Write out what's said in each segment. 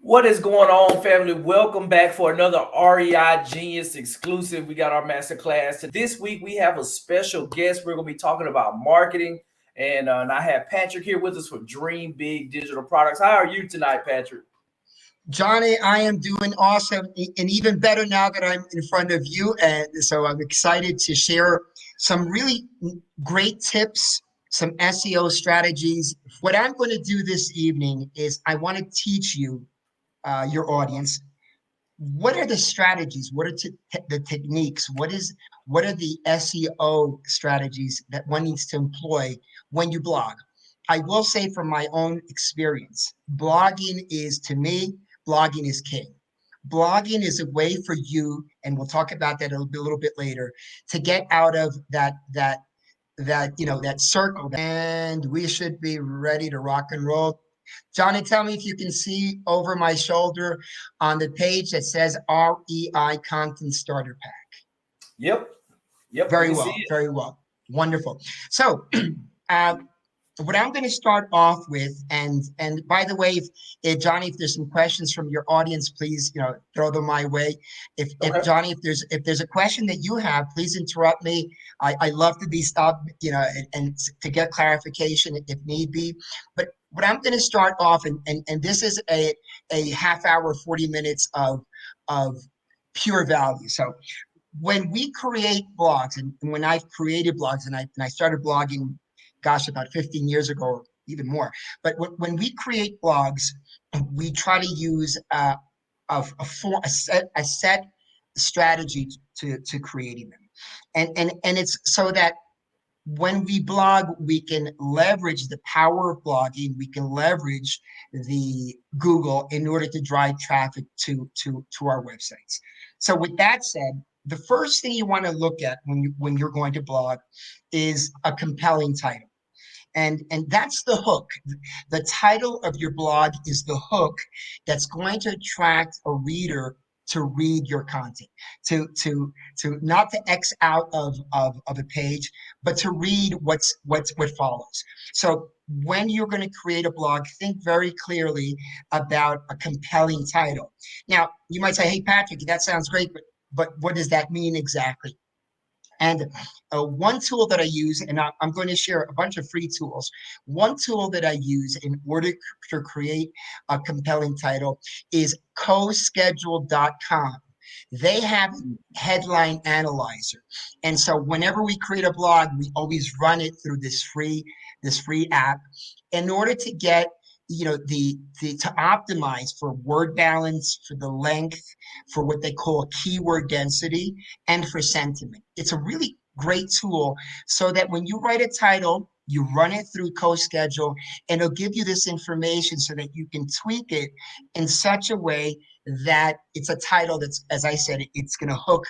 What is going on, family? Welcome back for another REI Genius exclusive. We got our master class. This week, we have a special guest. We're going to be talking about marketing. And I have Patrick here with us for Dream Big Digital Products. How are you tonight, Patrick? Johnny, I am doing awesome and even better now that I'm in front of you. And so I'm excited to share some really great tips, some SEO strategies. What I'm going to do this evening is I want to teach you, your audience, what are the strategies? What are the techniques? What are the SEO strategies that one needs to employ when you blog? I will say from my own experience, blogging is to me, blogging is king. Blogging is a way for you, and we'll talk about that a little bit later, to get out of that circle. And we should be ready to rock and roll. Johnny, tell me if you can see over my shoulder on the page that says REI Content Starter Pack. Yep. Yep. We Very can see well, it. very well. Wonderful. So, uh, what I'm going to start off with, and by the way, if Johnny, if there's some questions from your audience, please throw them my way. If Okay. Johnny, if there's a question that you have, please interrupt me. I love to be stopped, and to get clarification if need be. But what I'm going to start off, and this is a half hour, 40 minutes of pure value. So when we create blogs, and when I've created blogs, and I started blogging, gosh, about 15 years ago, or even more. But when we create blogs, we try to use a set strategy to creating them, and it's so that when we blog, we can leverage the power of blogging. We can leverage the Google in order to drive traffic to our websites. So with that said, the first thing you want to look at when you're going to blog is a compelling title. And that's the hook. The title of your blog is the hook that's going to attract a reader to read your content, to not to X out of a page, but to read what follows. So when you're going to create a blog, think very clearly about a compelling title. Now, you might say, hey, Patrick, that sounds great, but what does that mean exactly? And one tool that I use, and I'm going to share a bunch of free tools. One tool that I use in order to create a compelling title is coschedule.com. They have headline analyzer. And so whenever we create a blog, we always run it through this free app in order to get the to optimize for word balance, for the length, for what they call keyword density, and for sentiment. It's a really great tool so that when you write a title, you run it through CoSchedule, and it'll give you this information so that you can tweak it in such a way that it's a title that's, as I said, it's going to hook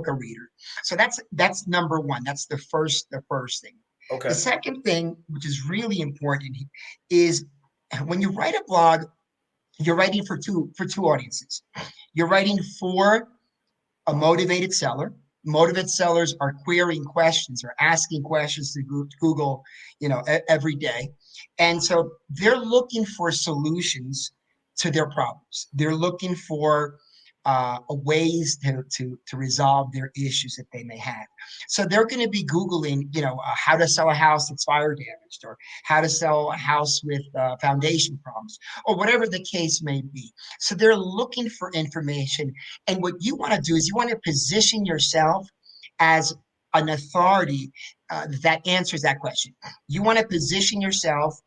a reader. So that's number one. That's the first thing. The Okay. second thing, which is really important, is when you write a blog, you're writing for two audiences. You're writing for a motivated seller. Motivated sellers are querying questions or asking questions to Google, every day. And so they're looking for solutions to their problems. They're looking for ways to resolve their issues that they may have. So they're going to be Googling, how to sell a house that's fire damaged, or how to sell a house with foundation problems, or whatever the case may be. So they're looking for information. And what you want to do is you want to position yourself as an authority that answers that question. You want to position yourself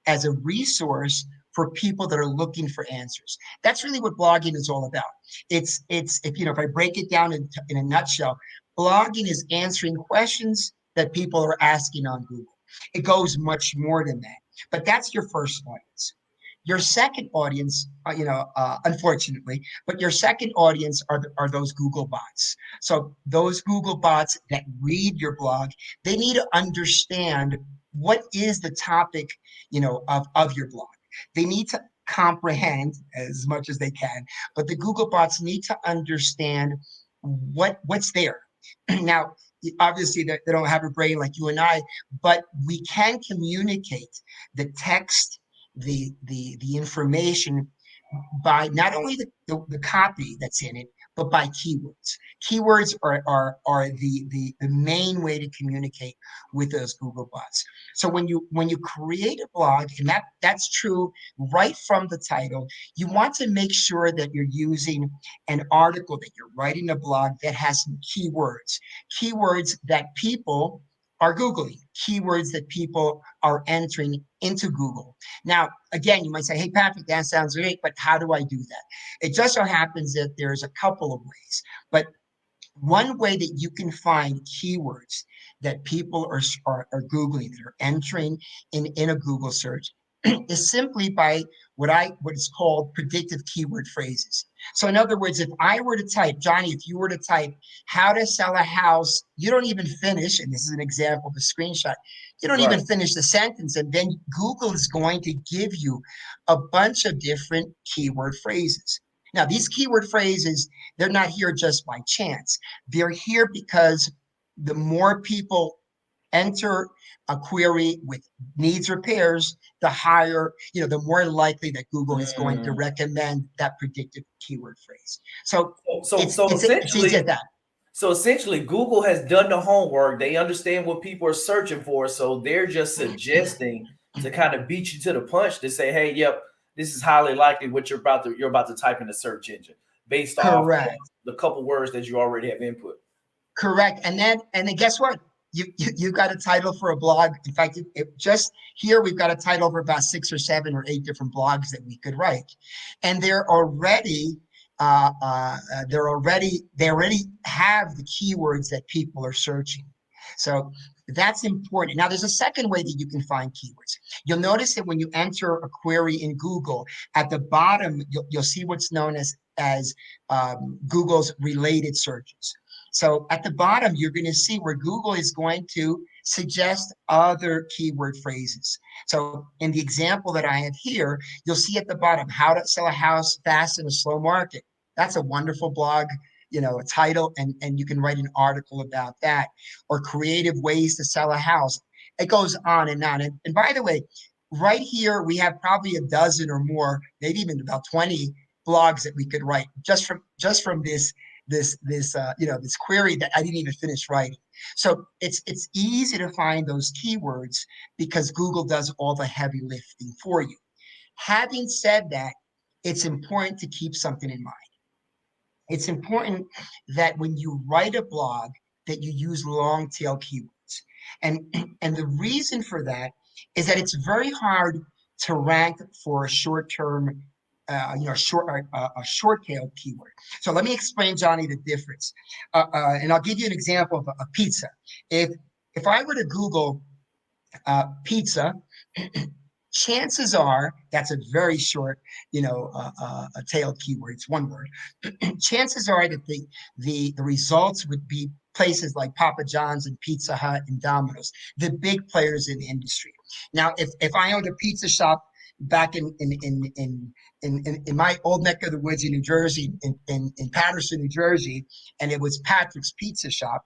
as a resource for people that are looking for answers. That's really what blogging is all about. It's if I break it down in a nutshell, blogging is answering questions that people are asking on Google. It goes much more than that, but that's your first audience. Your second audience, unfortunately, but your second audience are those Google bots. So those Google bots that read your blog, they need to understand what is the topic, of your blog. They need to comprehend as much as they can, but the Google bots need to understand what's there. Now, obviously, they don't have a brain like you and I, but we can communicate the text, the information by not only the copy that's in it, but by keywords. Keywords are the main way to communicate with those Google bots. So when you create a blog, and that's true right from the title, you want to make sure that you're using an article, that you're writing a blog that has some keywords that people are Googling, keywords that people are entering into Google. Now, again, you might say, hey, Patrick, that sounds great, but how do I do that? It just so happens that there's a couple of ways, but one way that you can find keywords that people are Googling, that are entering in a Google search, is simply by what is called predictive keyword phrases. So in other words, if I were to type, Johnny, if you were to type how to sell a house, you don't even finish, and this is an example of a screenshot, you don't Right. even finish the sentence, and then Google is going to give you a bunch of different keyword phrases. Now, these keyword phrases, they're not here just by chance. They're here because the more people enter a query with needs repairs, the higher, the more likely that Google is going to Mm. recommend that predictive keyword phrase. So So it's so it's it's easy as essentially, that. so essentially, Google has done the homework. They understand what people are searching for, so they're just suggesting to kind of beat you to the punch to say, "Hey, yep, this is highly likely what you're about to type in the search engine based off Correct. the couple words that you already have input." Correct. And then guess what? You got a title for a blog. In fact, just here we've got a title for about 6 or 7 or 8 different blogs that we could write, and they already have the keywords that people are searching. So that's important. Now, there's a second way that you can find keywords. You'll notice that when you enter a query in Google, at the bottom you'll see what's known as Google's related searches. So at the bottom, you're going to see where Google is going to suggest other keyword phrases. So in the example that I have here, you'll see at the bottom, how to sell a house fast in a slow market. That's a wonderful blog, a title, and you can write an article about that. Or creative ways to sell a house. It goes on and on. And by the way, right here, we have probably a dozen or more, maybe even about 20 blogs that we could write just from this query that I didn't even finish writing. So it's easy to find those keywords because Google does all the heavy lifting for you. Having said that, it's important to keep something in mind. It's important that when you write a blog that you use long tail keywords. And and the reason for that is that it's very hard to rank for a short-term a short tail keyword. So let me explain, Johnny, the difference. And I'll give you an example of a pizza. If I were to Google pizza, chances are that's a very short, a tail keyword. It's one word. Chances are that the results would be places like Papa John's and Pizza Hut and Domino's, the big players in the industry. Now, if I owned a pizza shop back in my old neck of the woods in New Jersey, in Patterson, New Jersey, and it was Patrick's Pizza Shop,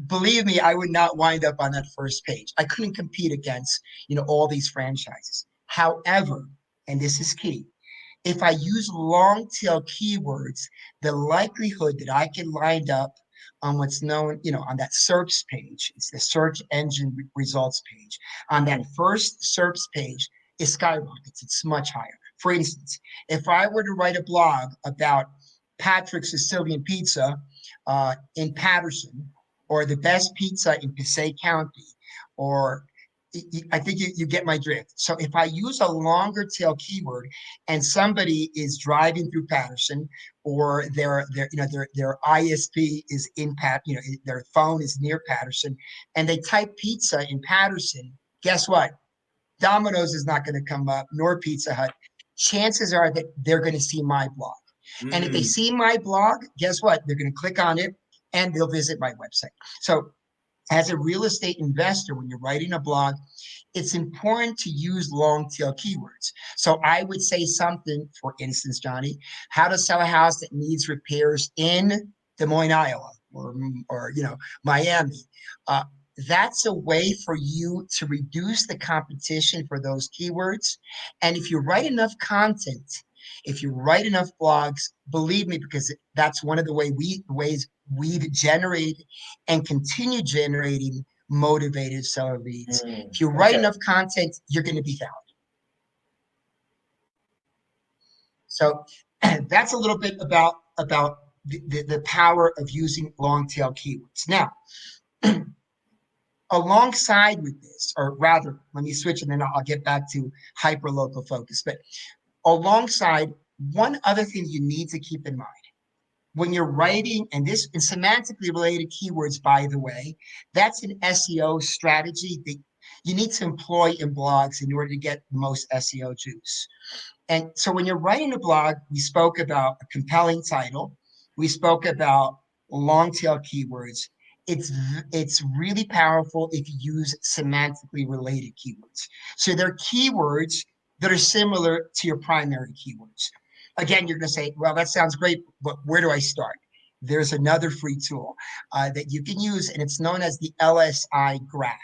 believe me, I would not wind up on that first page. I couldn't compete against, all these franchises. However, and this is key, if I use long tail keywords, the likelihood that I can wind up on what's known, on that search page, it's the search engine results page, on that first search page is skyrockets. It's much higher. For instance, if I were to write a blog about Patrick's Sicilian Pizza in Patterson, or the best pizza in Passaic County, or I think you get my drift. So if I use a longer tail keyword and somebody is driving through Patterson, or their ISP is in their phone is near Patterson, and they type pizza in Patterson, guess what? Domino's is not going to come up, nor Pizza Hut. Chances are that they're going to see my blog. And if they Mm. see my blog, guess what? They're going to click on it and they'll visit my website. So as a real estate investor, when you're writing a blog, it's important to use long tail keywords. So I would say something, for instance, Johnny, how to sell a house that needs repairs in Des Moines, Iowa, or Miami. Uh, that's a way for you to reduce the competition for those keywords. And if you write enough content, If you write enough blogs, believe me, because that's one of the ways we've generated and continue generating motivated seller leads. If you write Okay. enough content, you're going to be found. So that's a little bit about the power of using long tail keywords. Now, alongside with this, or rather, let me switch and then I'll get back to hyper local focus. But alongside, one other thing you need to keep in mind when you're writing, and this is semantically related keywords, by the way, that's an SEO strategy that you need to employ in blogs in order to get the most SEO juice. And so when you're writing a blog, we spoke about a compelling title. We spoke about long tail keywords. It's really powerful if you use semantically related keywords. So they're keywords that are similar to your primary keywords. Again, you're going to say, well, that sounds great, but where do I start? There's another free tool that you can use, and it's known as the LSI graph.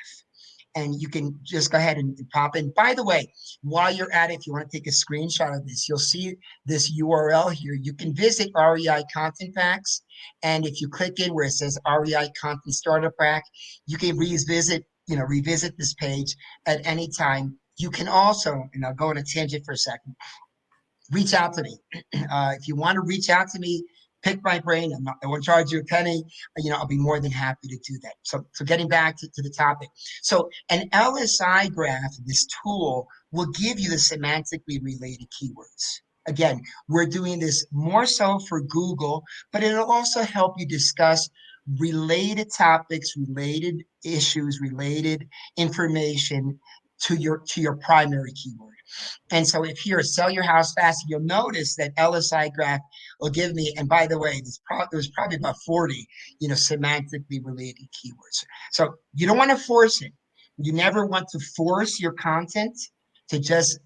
And you can just go ahead and pop in. By the way, while you're at it, if you want to take a screenshot of this, you'll see this URL here. You can visit REI Content Packs. And if you click in where it says REI Content Starter Pack, you can revisit this page at any time. You can also, and I'll go on a tangent for a second, reach out to me. If you want to reach out to me, pick my brain. I won't charge you a penny. I'll be more than happy to do that. So getting back to the topic. So an LSI graph, this tool, will give you the semantically related keywords. Again, we're doing this more so for Google, but it'll also help you discuss related topics, related issues, related information to your primary keyword. And so if you're sell your house fast, you'll notice that LSI graph will give me, and by the way, there's probably about 40, semantically related keywords. So you don't want to force it. You never want to force your content to just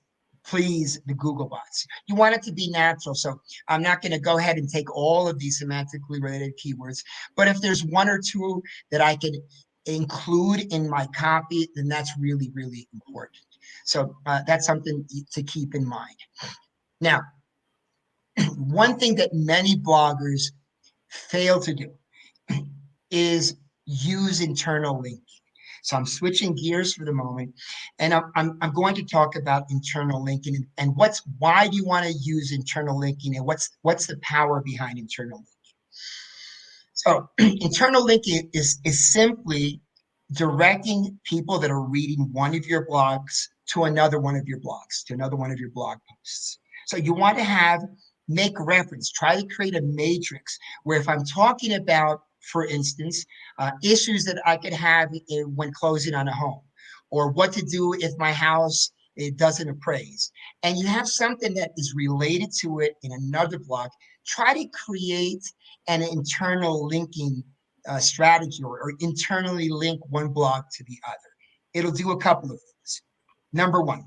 please the Google bots. You want it to be natural. So I'm not going to go ahead and take all of these semantically related keywords, but if there's one or two that I could include in my copy, then that's really, really important. So that's something to keep in mind. Now, one thing that many bloggers fail to do is use internal linking. So I'm switching gears for the moment, and I'm going to talk about internal linking and why do you want to use internal linking, and what's the power behind internal linking. So internal linking is simply directing people that are reading one of your blogs to another one of your blogs, to another one of your blog posts. So you want to make reference, try to create a matrix where if I'm talking about, for instance, issues that I could have when closing on a home, or what to do if my house it doesn't appraise, and you have something that is related to it in another blog, try to create an internal linking strategy or internally link one blog to the other. It'll do a couple of things. Number one,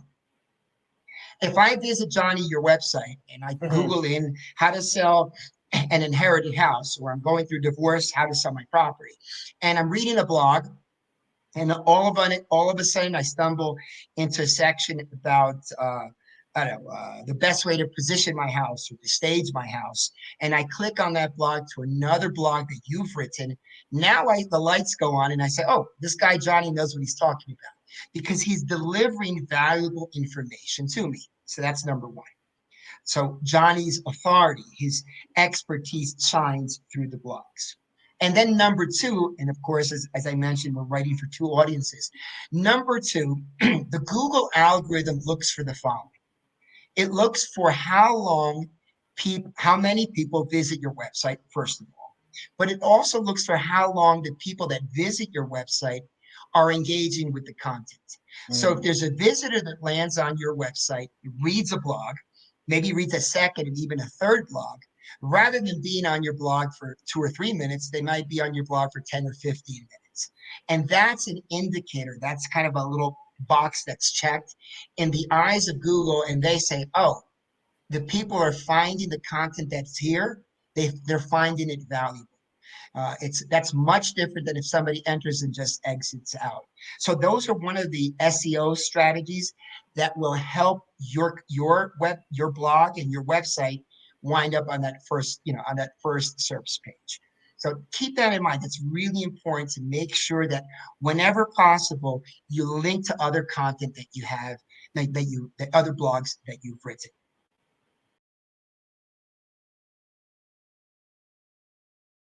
if I visit Johnny, your website, and I Google in how to sell an inherited house, or I'm going through divorce, how to sell my property, and I'm reading a blog, and all of a sudden I stumble into a section about the best way to position my house or to stage my house, and I click on that blog to another blog that you've written. Now the lights go on, and I say, "Oh, this guy Johnny knows what he's talking about," because he's delivering valuable information to me. So that's number one. So Johnny's authority, his expertise shines through the blogs. And then number two, and of course, as I mentioned, we're writing for two audiences. Number two, the Google algorithm looks for the following. It looks for how many people visit your website, first of all. But it also looks for how long the people that visit your website are engaging with the content. So if there's a visitor that lands on your website, reads a blog, maybe reads a second and even a third blog, rather than being on your blog for 2 or 3 minutes, they might be on your blog for 10 or 15 minutes. And that's an indicator. That's kind of a little box that's checked in the eyes of Google. And they say, oh, the people are finding the content that's here. They're finding it valuable. That's much different than if somebody enters and just exits out. So those are one of the SEO strategies that will help your blog and your website wind up on that first, on that first service page. So keep that in mind. It's really important to make sure that whenever possible, you link to other content that you have, that other blogs that you've written.